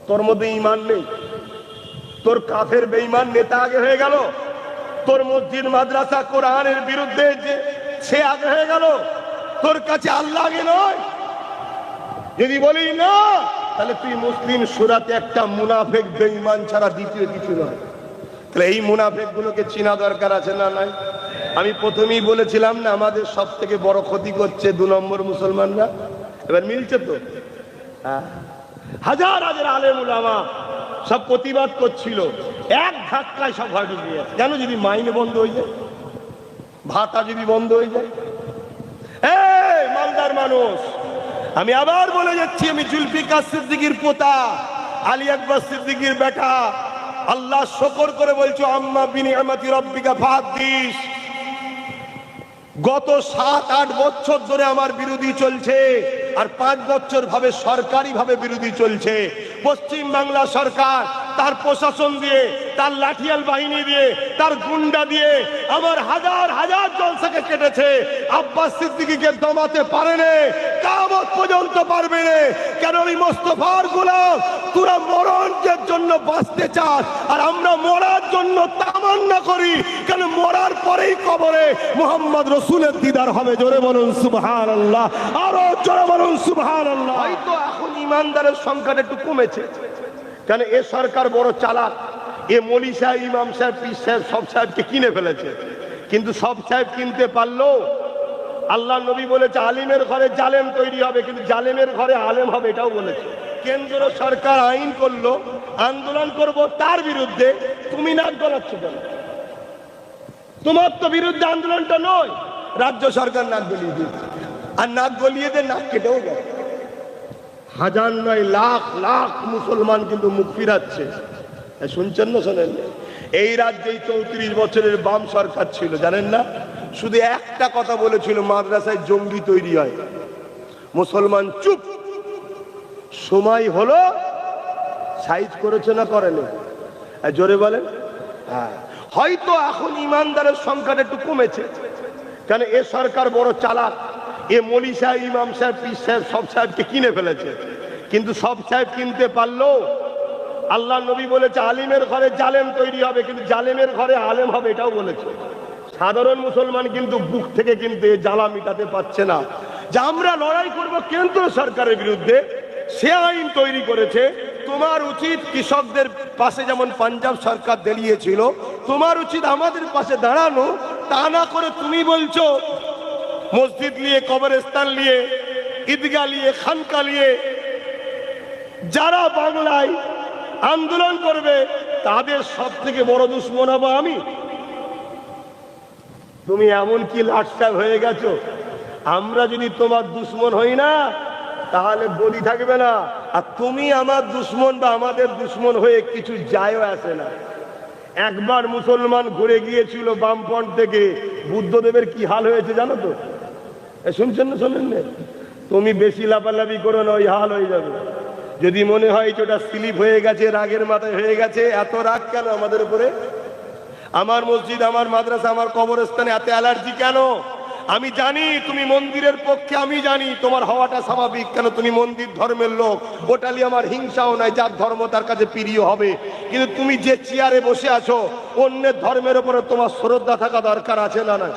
তোর মধ্যে ঈমান নেই, তোর কাফের বেঈমান নেতা আগে হয়ে গেল, তোর মসজিদ মাদ্রাসা কোরআনের বিরুদ্ধে যে সে আগে হয়ে গেল, তোর কাছে আল্লাহ আগে নয়। যদি বলি না, তাহলে তুই মুসলিম সুরাতে একটা মুনাফেক বেঈমান ছাড়া দ্বিতীয় কিছু নয়। তাহলে এই মুনাফেক গুলোকে চিনা দরকার আছে না নাই? আমি প্রথমেই বলেছিলাম না, আমাদের সব থেকে বড় ক্ষতি করছে 2 নম্বর মুসলমানরা। এবার মিলছে তো? হাজার হাজার আলেম উলামা সব প্রতিবাদ করছিল, এক ধাক্কায় সব হয়ে গিয়ে কেন? যদি মাইনে বন্ধ হয়ে যায়, ভাতা যদি বন্ধ হয়ে যায়। এই মালদার মানুষ, আমি আবার বলে যাচ্ছি, আমি জুলফিকার সিদ্দিকীর পোতা, আলী আকবর সিদ্দিকীর বেটা। আল্লাহ শুকর করে বলছো, আম্মা বিনিআমাতি রাব্বিকা ফাহাদ্দিস। গত 7-8 বছর ধরে আমার বিরোধী চলছে, আর 5 বছর ভাবে সরকারি ভাবে বিরোধী চলছে। পশ্চিম বাংলা সরকার তার প্রশাসন দিয়ে, তার লাঠিয়াল বাহিনী দিয়ে, তার গুন্ডা দিয়ে আমার হাজার হাজার জলসাকে কেটেছে। আব্বাস সিদ্দিকীকে দমাতে পারেনি, কিয়ামত পর্যন্ত পারবে না। কেন? আমি মোস্তফার গোলাম। তোরা মরণের জন্য বাঁচতে চাস, আর আমরা মরার জন্য তামান্না করি। কেন? মরার পরেই কবরে মুহাম্মদ রাসূলের দিদার হবে। জোরে বলুন সুবহানাল্লাহ, আরো জোরে বলুন সুবহানাল্লাহ। হয়তো এখন ইমানদারের সংখ্যাটা একটু কমেছে, কেন এ সরকার বড় চালাক। এ মৌলী সাহেব, ইমাম সাহেব, পীর সাহেব সব সাহেবকে কিনে ফেলেছে। কিন্তু সব সাহেব কিনতে পারলো? আল্লাহ নবী বলেছে আলিমের ঘরে জালেম তৈরি হবে, কিন্তু জালেমের ঘরে আলেম হবে, এটাও বলেছে। কেন্দ্র সরকার আইন করলো, আন্দোলন করব তার বিরুদ্ধে, তুমি নাক গলাচ্ছ কেন? তোমার তো বিরুদ্ধে আন্দোলনটা নয়, রাজ্য সরকার নাক গলিয়ে দিয়েছে। আর নাক গলিয়ে দিয়ে নাক কেটেও গেছে। হাজার নয়, লাখ লাখ মুসলমান কিন্তু মুখ ফিরাচ্ছে। শুনছেন না? শোনেন? এই রাজ্যে 34 বছরের বাম সরকার ছিল, জানেন না? শুধু একটা কথা বলেছিল, মাদ্রাসায় জঙ্গি তৈরি হয়। মুসলমান চুপ। সময় হলো, সাইজ করেছে না করেনি? জোরে বলেন। হ্যাঁ, হয়তো এখন ইমানদারের সংখ্যাটা একটু কমেছে, কেন এ সরকার বড় চালাক। এ মৌলী সাহেব, ইমাম সাহেব, পীর সাহেব সব সাহেবকে কিনে ফেলেছে। কিন্তু সব সাহেব কিনতে পারলো? আল্লাহ নবী বলেছে আলিমের ঘরে জালেম তৈরি হবে, কিন্তু জালেমের ঘরে আলেম হবে, এটাও বলেছে। সাধারণ মুসলমান কিন্তু বুক থেকে কিন্তু এই জ্বালা মিটাতে পারছে না যে আমরা লড়াই করব কেন্দ্র সরকারের বিরুদ্ধে। সে আইন তৈরি করেছে। তোমার উচিত কৃষকদের পাশে যেমন পাঞ্জাব সরকার দাঁড়িয়েছিল, তোমার উচিত আমাদের পাশে দাঁড়ানো। তা না করে তুমি বলছো মসজিদ নিয়ে, কবরস্থান নিয়ে, ঈদগাহ নিয়ে, খানকা নিয়ে যারা বাংলায় আন্দোলন করবে তাদের সব থেকে বড় দুশ্মন হবো আমি। তুমি এমন কি লাটসাপ হয়ে গেছো, আমরা যদি তোমার দুশ্মন হই না তাহলে গদি থাকবে না। আর তুমি আমার দুশ্মন বা আমাদের দুশ্মন হয়ে কিছু যায়ও আসে না। একবার মুসলমান ঘুরে গিয়েছিল বামপন্থ থেকে, বুদ্ধদেবের কি হাল হয়েছে জানো তো? শুনছেন না? শোনেন না? তুমি বেশি লাফালাফি করো না, ওই হাল হয়ে যাবে। যদি মনে হয় ওটা স্লিপ হয়ে গেছে, রাগের মাথায় হয়ে গেছে, এত রাগ কেন আমাদের উপরে? আমার মসজিদ, আমার মাদ্রাসা, আমার কবরস্থানে এত অ্যালার্জি কেন? আমি জানি তুমি মন্দিরের পক্ষে, আমি জানি তোমার হওয়াটা স্বাভাবিক। কেন? তুমি মন্দির ধর্মের লোক, ওটালি আমার হিংসাও নাই, যার ধর্ম তার কাছে প্রিয় হবে। কিন্তু তুমি যে চেয়ারে বসে আছো, অন্যের ধর্মের উপরে তোমার শ্রদ্ধা থাকা দরকার আছে না? না?